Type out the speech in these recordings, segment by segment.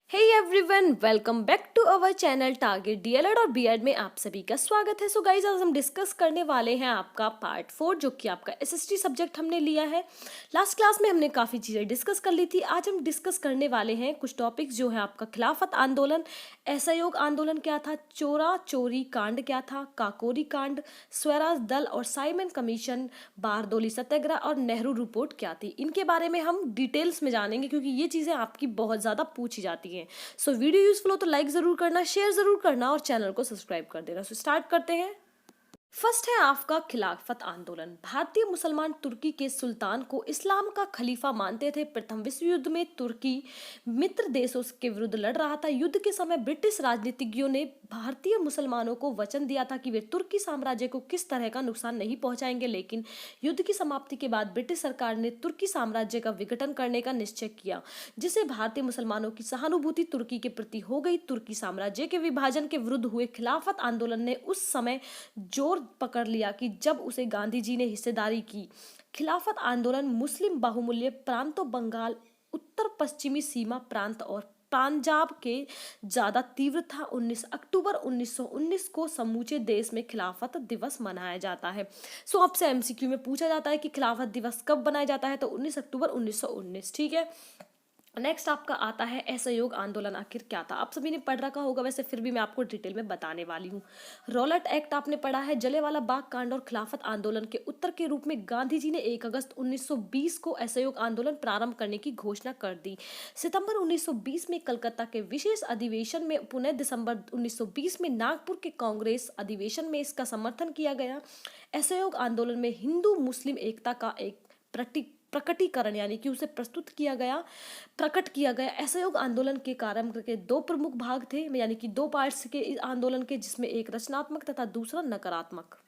Hey everyone, welcome back to our channel target DElEd और BEd में आप सभी का स्वागत है। सो गाइज, आज हम डिस्कस करने वाले हैं आपका पार्ट 4 जो कि आपका एसएसटी सब्जेक्ट हमने लिया है। लास्ट क्लास में हमने काफ़ी चीज़ें डिस्कस कर ली थी। आज हम डिस्कस करने वाले हैं कुछ टॉपिक्स जो है आपका खिलाफत आंदोलन, असहयोग आंदोलन क्या था, चोरा चोरी कांड क्या था, काकोरी कांड, स्वराज दल और साइमन कमीशन, बारदोली सत्याग्रह और नेहरू रिपोर्ट क्या थी। इनके बारे में हम डिटेल्स में जानेंगे क्योंकि ये चीज़ें आपकी बहुत ज़्यादा पूछी जाती हैं। सो वीडियो यूजफुल हो तो लाइक जरूर करना, शेयर जरूर करना और चैनल को सब्सक्राइब कर देना। सो स्टार्ट करते हैं। फर्स्ट है आपका खिलाफत आंदोलन। भारतीय मुसलमान तुर्की के सुल्तान को इस्लाम का खलीफा मानते थे। प्रथम विश्व युद्ध में तुर्की मित्र देशों के विरुद्ध लड़ रहा था। युद्ध के समय ब्रिटिश राजनीतिज्ञों ने भारतीय मुसलमानों को वचन दिया था कि वे तुर्की साम्राज्य को किस तरह का नुकसान नहीं पहुंचाएंगे, लेकिन युद्ध की समाप्ति के बाद ब्रिटिश सरकार ने तुर्की साम्राज्य का विघटन करने का निश्चय किया, जिससे भारतीय मुसलमानों की सहानुभूति तुर्की के प्रति हो गई। तुर्की साम्राज्य के विभाजन के विरुद्ध हुए खिलाफत आंदोलन ने उस समय जोर पकड़ लिया कि जब उसे गांधी जी ने हिस्सेदारी की। खिलाफत आंदोलन मुस्लिम बाहुल्य प्रांतों, बंगाल, उत्तर पश्चिमी सीमा प्रांत और पंजाब के ज्यादा तीव्र था। 19 अक्टूबर 1919 को समूचे देश में खिलाफत दिवस मनाया जाता है। सो आपसे एमसीक्यू में पूछा जाता है कि खिलाफत दिवस कब मनाया जाता है, तो 19 अक्टूबर 1919। ठीक है। नेक्स्ट आपका आता है असहयोग आंदोलन आखिर क्या था। आप सभी ने पढ़ रखा होगा, वैसे फिर भी मैं आपको डिटेल में बताने वाली हूँ। रॉलेट एक्ट आपने पढ़ा है। जलियांवाला बाग कांड और खिलाफत आंदोलन के उत्तर के रूप में गांधी जी ने 1 अगस्त 1920 को असहयोग आंदोलन प्रारंभ करने की घोषणा कर दी। सितंबर 1920 में कलकत्ता के विशेष अधिवेशन में, पुनः दिसंबर 1920 में नागपुर के कांग्रेस अधिवेशन में इसका समर्थन किया गया। असहयोग आंदोलन में हिंदू मुस्लिम एकता का एक प्रकटीकरण यानी कि उसे प्रकट किया गया। असहयोग आंदोलन के कार्य के 2 प्रमुख भाग थे, यानी कि 2 पार्ट्स के इस आंदोलन के, जिसमें एक रचनात्मक तथा दूसरा नकारात्मक।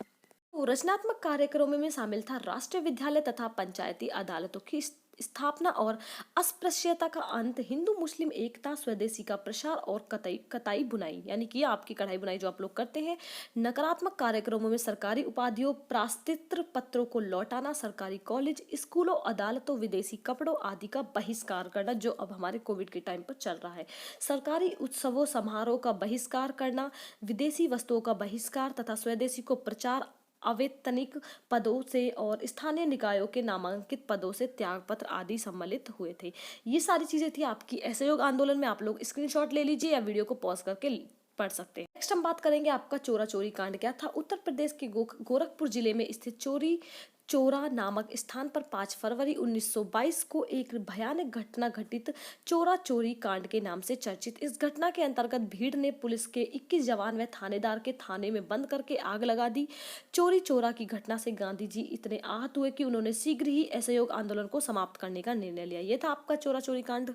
तो रचनात्मक कार्यक्रमों में शामिल था राष्ट्रीय विद्यालय तथा पंचायती अदालतों की स्थापना और अस्पृश्यता का अंत, हिंदू मुस्लिम एकता, स्वदेशी का प्रसार और कताई बुनाई, यानी कि आपकी कढ़ाई बुनाई जो आप लोग करते हैं। नकारात्मक कार्यक्रमों में सरकारी उपाधियों, प्राश्चित्र पत्रों को लौटाना, सरकारी कॉलेज, स्कूलों, अदालतों, विदेशी कपड़ों आदि का बहिष्कार करना, जो अब हमारे कोविड के टाइम पर चल रहा है। सरकारी उत्सवों समारोह का बहिष्कार करना, विदेशी वस्तुओं का बहिष्कार तथा स्वदेशी को प्रचार, अवैतनिक पदों से और स्थानीय निकायों के नामांकित पदों से त्यागपत्र आदि सम्मिलित हुए थे। ये सारी चीजें थी आपकी असहयोग आंदोलन में। आप लोग स्क्रीनशॉट ले लीजिए या वीडियो को पॉज करके पढ़ सकते हैं। नेक्स्ट हम बात करेंगे आपका चोरा चोरी कांड क्या था। उत्तर प्रदेश के गोरखपुर जिले में स्थित चोरा नामक स्थान पर 5 फरवरी 1922 को एक भयानक घटना घटित चोरा चोरी कांड के नाम से चर्चित। इस घटना के अंतर्गत भीड़ ने पुलिस के 21 जवान व थानेदार के थाने में बंद करके आग लगा दी। चोरी चोरा की घटना से गांधी जी इतने आहत हुए कि उन्होंने शीघ्र ही असहयोग आंदोलन को समाप्त करने का निर्णय लिया। यह था आपका चोरा चोरी कांड।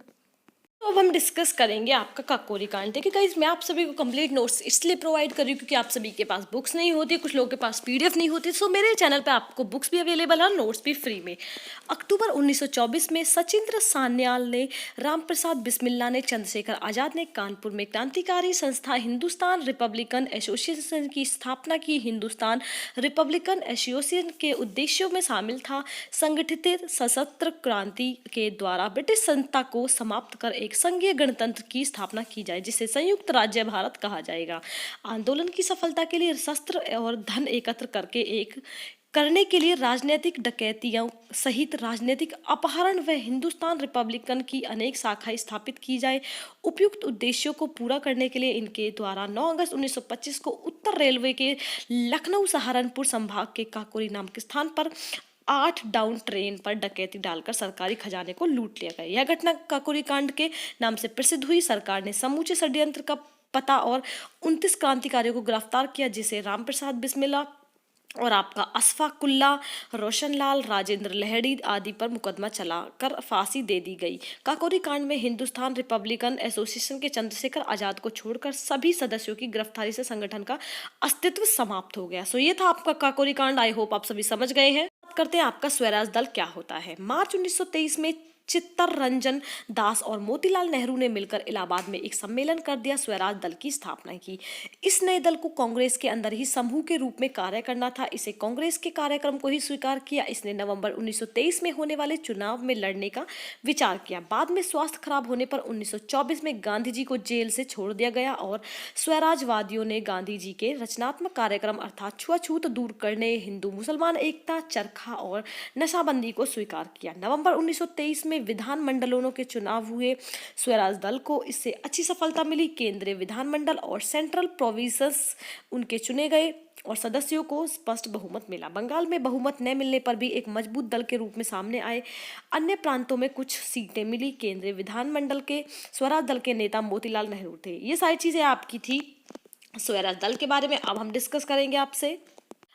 तो अब हम डिस्कस करेंगे आपका काकोरी कांड। देखिए गाइस, मैं आप सभी को कंप्लीट नोट्स इसलिए प्रोवाइड कर रही हूँ क्योंकि आप सभी के पास बुक्स नहीं होती, कुछ लोगों के पास पीडीएफ नहीं होती। सो मेरे चैनल पे आपको बुक्स भी अवेलेबल है, नोट्स भी फ्री में। अक्टूबर 1924 में सचिंद्र सान्याल ने, रामप्रसाद बिस्मिल्ला ने, चंद्रशेखर आजाद ने कानपुर में क्रांतिकारी संस्था हिंदुस्तान रिपब्लिकन एसोसिएशन की स्थापना की। हिंदुस्तान रिपब्लिकन एसोसिएशन के उद्देश्यों में शामिल था संगठित सशस्त्र क्रांति के द्वारा ब्रिटिश सत्ता को समाप्त कर एक संघीय गणतंत्र की स्थापना की जाए, जिसे संयुक्त राज्य भारत कहा जाएगा। आंदोलन की सफलता के लिए शस्त्र और धन एकत्र करने के लिए राजनीतिक डकैतियों सहित राजनीतिक अपहरण व हिंदुस्तान रिपब्लिकन की अनेक शाखाएं स्थापित की जाए। उपयुक्त उद्देश्यों को पूरा करने के लिए इनके द्वारा 9 अगस्त 1925 को उत्तर रेलवे के लखनऊ सहारनपुर संभाग के काकोरी नामक स्थान पर 8 डाउन ट्रेन पर डकैती डालकर सरकारी खजाने को लूट लिया गया। यह घटना काकोरी कांड के नाम से प्रसिद्ध हुई। सरकार ने समूचे षड्यंत्र का पता और 29 क्रांतिकारियों को गिरफ्तार किया, जिसे रामप्रसाद बिस्मिल्ला और आपका अशफाकुल्ला, रोशनलाल, राजेंद्र लहड़ी आदि पर मुकदमा चलाकर फांसी दे दी गई। काकोरी कांड में हिंदुस्तान रिपब्लिकन एसोसिएशन के चंद्रशेखर आजाद को छोड़कर सभी सदस्यों की गिरफ्तारी से संगठन का अस्तित्व समाप्त हो गया। सो ये था आपका काकोरी कांड। आई होप आप सभी समझ गए हैं। बात करते हैं आपका स्वराज दल क्या होता है। मार्च 1923 में चित्तरंजन दास और मोतीलाल नेहरू ने मिलकर इलाहाबाद में एक सम्मेलन कर दिया, स्वराज दल की स्थापना की। इस नए दल को कांग्रेस के अंदर ही समूह के रूप में कार्य करना था। इसे कांग्रेस के कार्यक्रम को ही स्वीकार किया। इसने नवंबर 1923 में होने वाले चुनाव में लड़ने का विचार किया। बाद में स्वास्थ्य खराब होने पर 1924 में गांधी जी को जेल से छोड़ दिया गया और स्वराजवादियों ने गांधी जी के रचनात्मक कार्यक्रम अर्थात छुआछूत दूर करने, हिंदू मुसलमान एकता, चरखा और नशाबंदी को स्वीकार किया। नवंबर 1923 में विधानमंडलों के चुनाव हुए। स्वराज दल को इससे अच्छी सफलता मिली। केंद्रीय विधानमंडल और सेंट्रल प्रोविंसेस उनके चुने गए और सदस्यों को स्पष्ट बहुमत मिला। बंगाल में बहुमत न मिलने पर भी एक मजबूत दल के रूप में सामने आए। अन्य प्रांतों में कुछ सीटें मिली। केंद्रीय विधानमंडल के स्वराज दल के नेता मोतीलाल नेहरू थे। ये सारी चीजें आपकी थी स्वराज दल के बारे में। अब हम डिस्कस करेंगे आपसे।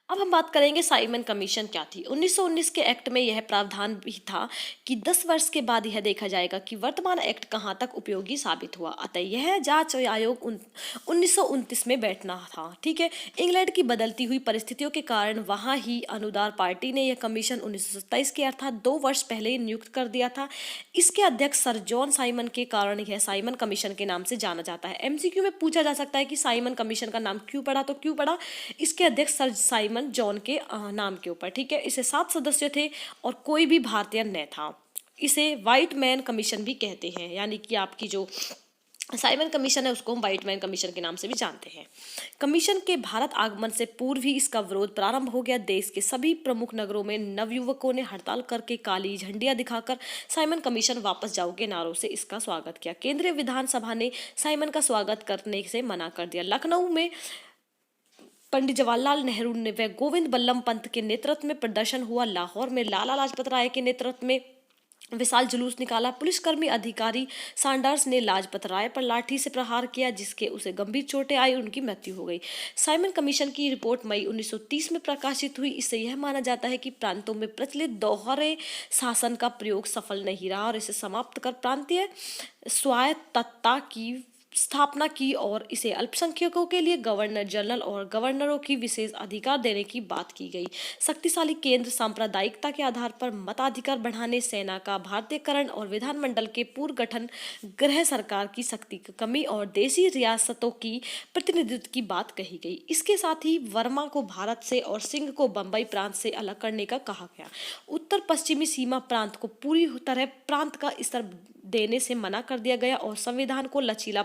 अब हम बात करेंगे साइमन कमीशन क्या थी। 1919 के एक्ट में यह प्रावधान भी था कि 10 वर्ष के बाद यह देखा जाएगा कि वर्तमान एक्ट कहां तक उपयोगी साबित हुआ। अतः यह जांच आयोग 1929 में बैठना था। ठीक है, इंग्लैंड की बदलती हुई परिस्थितियों के कारण वहां ही अनुदार पार्टी ने यह कमीशन 1927 के अर्थात 2 वर्ष पहले नियुक्त कर दिया था। इसके अध्यक्ष सर जॉन साइमन के कारण यह साइमन कमीशन के नाम से जाना जाता है। एमसीक्यू में पूछा जा सकता है कि साइमन कमीशन का नाम क्यों पड़ा, तो क्यों पड़ा, इसके अध्यक्ष सर साइमन जॉन के नाम के ऊपर। ठीक है, इसे 7 सदस्य थे और कोई भी भारतीय न था। इसे व्हाइट मैन कमीशन भी कहते हैं, यानी कि आपकी जो साइमन कमीशन है उसको हम व्हाइट मैन कमीशन के नाम से भी जानते हैं। कमीशन के भारत आगमन से पूर्व ही इसका विरोध प्रारंभ हो गया। देश के सभी प्रमुख नगरों में नवयुवकों ने हड़ताल करके काली झंडियां दिखाकर साइमन कमीशन वापस जाओ के नारों से इसका स्वागत किया। केंद्रीय विधानसभा ने साइमन का स्वागत करने से मना कर दिया। लखनऊ में पंडित जवाहरलाल नेहरू ने व गोविंद बल्लभ पंत के नेतृत्व में प्रदर्शन हुआ। लाहौर में लाला लाजपत राय के नेतृत्व में विशाल जुलूस निकाला। पुलिसकर्मी अधिकारी सैंडर्स ने लाजपत राय पर लाठी से प्रहार किया, जिसके उसे गंभीर चोटें आई, उनकी मृत्यु हो गई। साइमन कमीशन की रिपोर्ट मई 1930 में प्रकाशित हुई। इससे यह माना जाता है कि प्रांतों में प्रचलित दोहरे शासन का प्रयोग सफल नहीं रहा और इसे समाप्त कर प्रांतीय स्वायत्तता की स्थापना की और इसे अल्पसंख्यकों के लिए गवर्नर जनरल और गवर्नरों की विशेष अधिकार देने की बात की गई। शक्तिशाली केंद्र सांप्रदायिकता के आधार पर मताधिकार बढ़ाने, सेना का भारतीयकरण और विधानमंडल के पुनर्गठन, गृह सरकार की शक्ति की कमी और देशी रियासतों की प्रतिनिधित्व की बात कही गई। इसके साथ ही वर्मा को भारत से और सिंह को बंबई प्रांत से अलग करने का कहा गया। उत्तर पश्चिमी सीमा प्रांत को पूरी तरह प्रांत का स्तर देने से मना कर दिया गया और संविधान को लचीला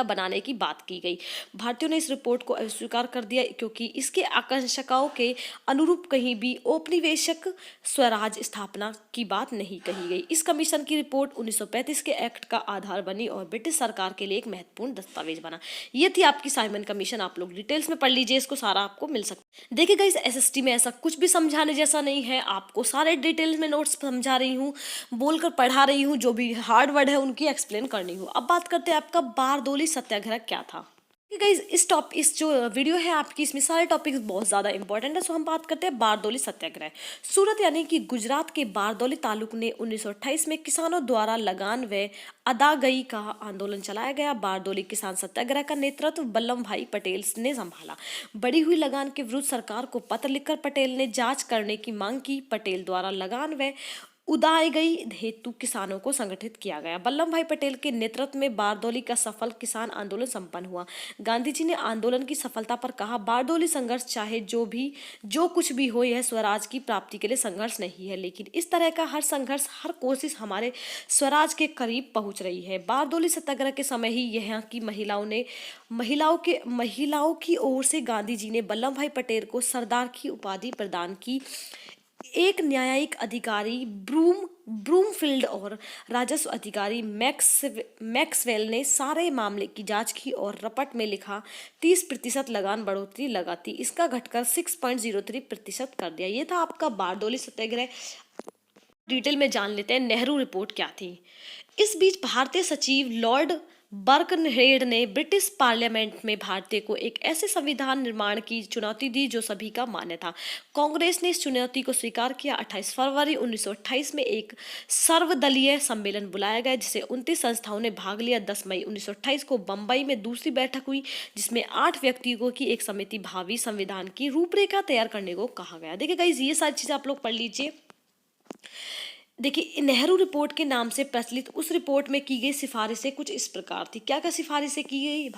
बनाने की बात की गई। भारतीयों ने इस रिपोर्ट को अस्वीकार कर दिया क्योंकि इसके आकांक्षाओं के अनुरूप कहीं भी औपनिवेशिक स्वराज स्थापना की बात नहीं कही गई। इस कमीशन की रिपोर्ट 1935 के एक्ट का आधार बनी और ब्रिटिश सरकार के लिए एक महत्वपूर्ण दस्तावेज बना। ये थी आपकी साइमन कमीशन। आप लोग डिटेल्स में पढ़ लीजिए, इसको सारा आपको मिल सकता है। देखिए गाइस, एसएसटी में ऐसा कुछ भी समझाने जैसा नहीं है। आपको सारे डिटेल्स में नोट्स समझा रही हूँ, बोलकर पढ़ा रही हूँ, जो भी हार्ड वर्ड है उनकी एक्सप्लेन करनी हूँ। अब बात करते हैं आपका बारदोली सत्याग्रह क्या था। गाइस, इस जो वीडियो है आपकी, इसमें सारे टॉपिक्स बहुत ज़्यादा इंपॉर्टेंट है। सो हम बात करते हैं बारदोली सत्याग्रह। सूरत यानी कि गुजरात के बारदोली तालुक ने 1928 में किसानों द्वारा लगान व अदागई का आंदोलन चलाया गया। बारदोली किसान सत्याग्रह का नेतृत्व वल्लभ भाई पटेल ने संभाला। बढ़ी हुई लगान के विरुद्ध सरकार को पत्र लिखकर पटेल ने जांच करने की मांग की। पटेल द्वारा लगान व उदाई हेतु किसानों को संगठित किया गया। वल्लभ भाई पटेल के नेतृत्व में बारदोली का सफल किसान आंदोलन संपन्न हुआ। गांधी जी ने आंदोलन की सफलता पर कहा, बारदोली संघर्ष चाहे जो कुछ भी हो, यह स्वराज की प्राप्ति के लिए संघर्ष नहीं है, लेकिन इस तरह का हर संघर्ष, हर कोशिश हमारे स्वराज के करीब पहुंच रही है। बारदोली सत्याग्रह के समय ही यहाँ की महिलाओं की ओर से गांधी जी ने वल्लभ भाई पटेल को सरदार की उपाधि प्रदान की। एक न्यायिक अधिकारी ब्रूमफील्ड और राजस्व अधिकारी मैक्सवेल ने सारे मामले की जांच की और रपट में लिखा 30% लगान बढ़ोतरी लगाती, इसका घटकर 6.03% कर दिया। ये था आपका बारदोली सत्याग्रह। डिटेल में जान लेते हैं नेहरू रिपोर्ट क्या थी। इस बीच भारतीय सचिव लॉर्ड बर्कनहेड ने ब्रिटिश पार्लियामेंट में भारतीय को एक ऐसे संविधान निर्माण की चुनौती दी जो सभी का मान्य था। कांग्रेस ने इस चुनौती को स्वीकार किया। 28 फरवरी 1928 में एक सर्वदलीय सम्मेलन बुलाया गया, जिसे 29 संस्थाओं ने भाग लिया। 10 मई 1928 को बंबई में दूसरी बैठक हुई, जिसमें 8 व्यक्तियों की एक समिति भावी संविधान की रूपरेखा तैयार करने को कहा गया। देखिए गाइस, ये सारी चीजें आप लोग पढ़ लीजिए। देखिए, नेहरू रिपोर्ट के नाम से प्रचलित उस रिपोर्ट में की गई सिफारिशें कुछ इस प्रकार थी। क्या क्या सिफारिशें की गई?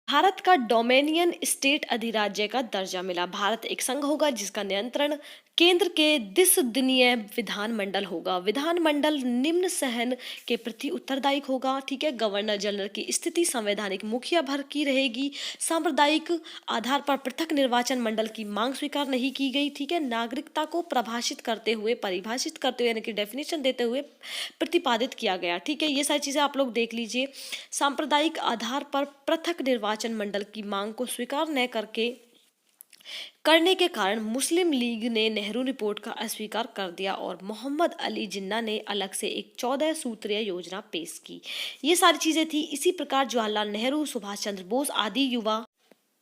भारत का डोमेनियन स्टेट अधिराज्य का दर्जा मिला। भारत एक संघ होगा जिसका नियंत्रण केंद्र के दिसदनीय विधानमंडल होगा। विधानमंडल निम्न सहन के प्रति उत्तरदायी होगा। ठीक है। गवर्नर जनरल की स्थिति संवैधानिक मुखिया भर की रहेगी। सांप्रदायिक आधार पर पृथक निर्वाचन मंडल की मांग स्वीकार नहीं की गई। ठीक है। नागरिकता को परिभाषित करते हुए यानी कि डेफिनेशन देते हुए प्रतिपादित किया गया। ठीक है। ये सारी चीजें आप लोग देख लीजिए। सांप्रदायिक आधार पर पृथक निर्वाचन मंडल की मांग को स्वीकार न करने के कारण मुस्लिम लीग ने नेहरू रिपोर्ट का अस्वीकार कर दिया और मोहम्मद अली जिन्ना ने अलग से एक 14 सूत्रीय योजना पेश की। ये सारी चीजें थी। इसी प्रकार जवाहरलाल नेहरू, सुभाष चंद्र बोस आदि युवा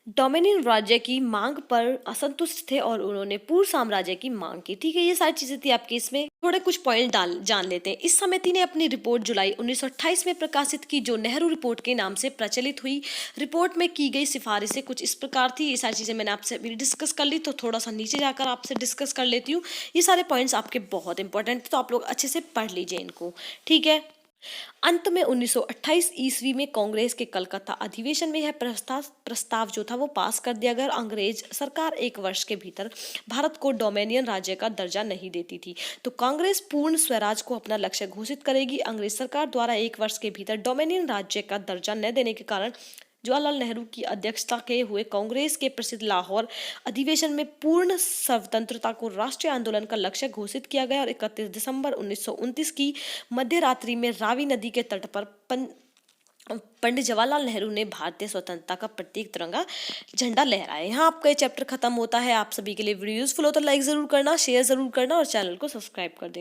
डोमिनियन राज्य की मांग पर असंतुष्ट थे और उन्होंने पूर्ण साम्राज्य की मांग की। ठीक है। ये सारी चीजें थी आपके इसमें। थोड़े कुछ पॉइंट जान लेते हैं। इस समिति ने अपनी रिपोर्ट जुलाई 1928 में प्रकाशित की, जो नेहरू रिपोर्ट के नाम से प्रचलित हुई। रिपोर्ट में की गई सिफारिशें कुछ इस प्रकार थी। ये सारी चीजें मैंने आपसे अभी डिस्कस कर ली, तो थोड़ा सा नीचे जाकर आपसे डिस्कस कर लेती हूँ। ये सारे पॉइंट्स आपके बहुत इंपॉर्टेंट थे, तो आप लोग अच्छे से पढ़ लीजिए इनको। ठीक है। अंत में 1928 ईस्वी में कांग्रेस के कलकत्ता अधिवेशन में यह प्रस्ताव जो था वो पास कर दिया गया। अंग्रेज सरकार 1 वर्ष के भीतर भारत को डोमेनियन राज्य का दर्जा नहीं देती थी, तो कांग्रेस पूर्ण स्वराज को अपना लक्ष्य घोषित करेगी। अंग्रेज सरकार द्वारा 1 वर्ष के भीतर डोमेनियन राज्य का दर्जा न देने के कारण जवाहरलाल नेहरू की अध्यक्षता के हुए कांग्रेस के प्रसिद्ध लाहौर अधिवेशन में पूर्ण स्वतंत्रता को राष्ट्रीय आंदोलन का लक्ष्य घोषित किया गया और 31 दिसंबर 1929 की मध्य रात्रि में रावी नदी के तट पर पंडित जवाहरलाल नेहरू ने भारतीय स्वतंत्रता का प्रतीक तिरंगा झंडा लहराया। यहाँ आपका ये चैप्टर खत्म होता है। आप सभी के लिए वीडियो यूजफुल हो तो लाइक जरूर करना, शेयर जरूर करना और चैनल को सब्सक्राइब कर देना।